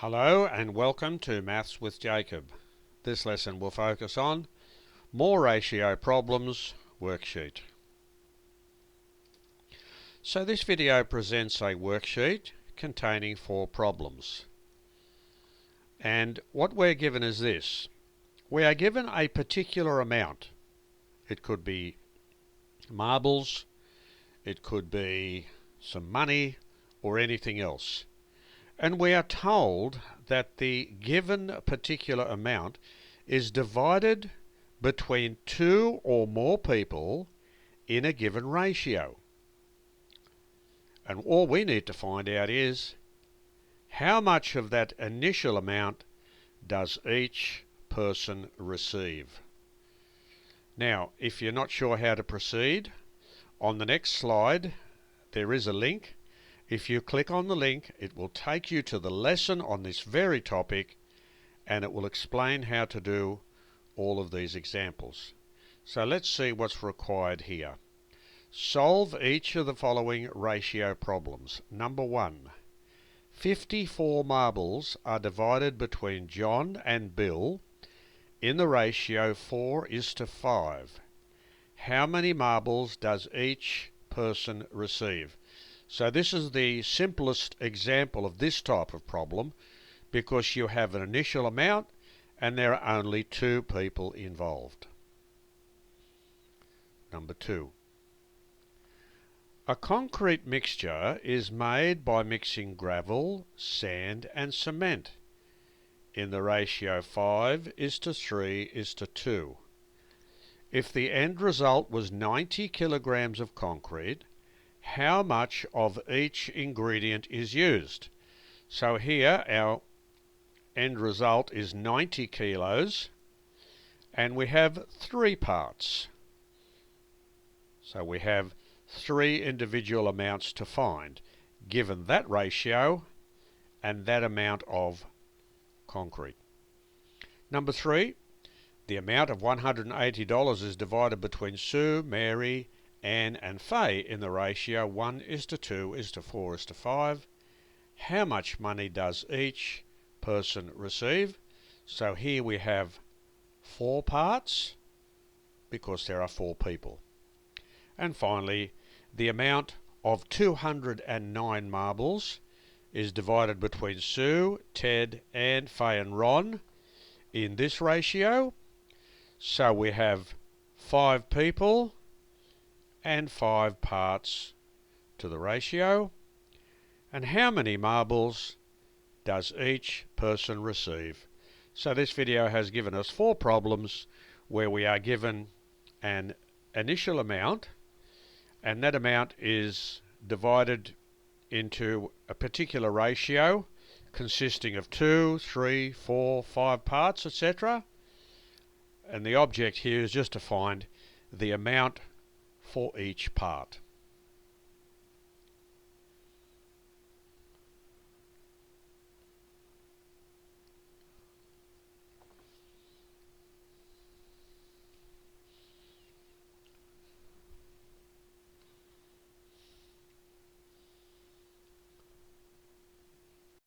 Hello and welcome to Maths with Jacob. This lesson will focus on more ratio problems worksheet. So this video presents a worksheet containing 4 problems. And what we're given is this. We are given a particular amount. It could be marbles, it could be some money or anything else. And we are told that the given particular amount is divided between 2 or more people in a given ratio. And all we need to find out is how much of that initial amount does each person receive. Now, if you're not sure how to proceed, on the next slide there is a link. If you click on the link, it will take you to the lesson on this very topic, and it will explain how to do all of these examples. So let's see what's required here. Solve each of the following ratio problems. Number 1. 54 marbles are divided between John and Bill in the ratio 4:5. How many marbles does each person receive? So this is the simplest example of this type of problem because you have an initial amount and there are only 2 people involved. Number 2. A concrete mixture is made by mixing gravel, sand and cement in the ratio 5:3:2. If the end result was 90 kilograms of concrete, how much of each ingredient is used? So here our end result is 90 kilos and we have 3 parts. So we have 3 individual amounts to find given that ratio and that amount of concrete. Number 3, the amount of $180 is divided between Sue, Mary, Anne and Faye in the ratio 1:2:4:5. How much money does each person receive? So here we have 4 parts because there are 4 people. And finally, the amount of 209 marbles is divided between Sue, Ted, Anne, Faye and Ron in this ratio. So we have 5 people and 5 parts to the ratio. And how many marbles does each person receive? So this video has given us 4 problems where we are given an initial amount, and that amount is divided into a particular ratio consisting of 2, 3, 4, 5 parts, etc. And the object here is just to find the amount for each part.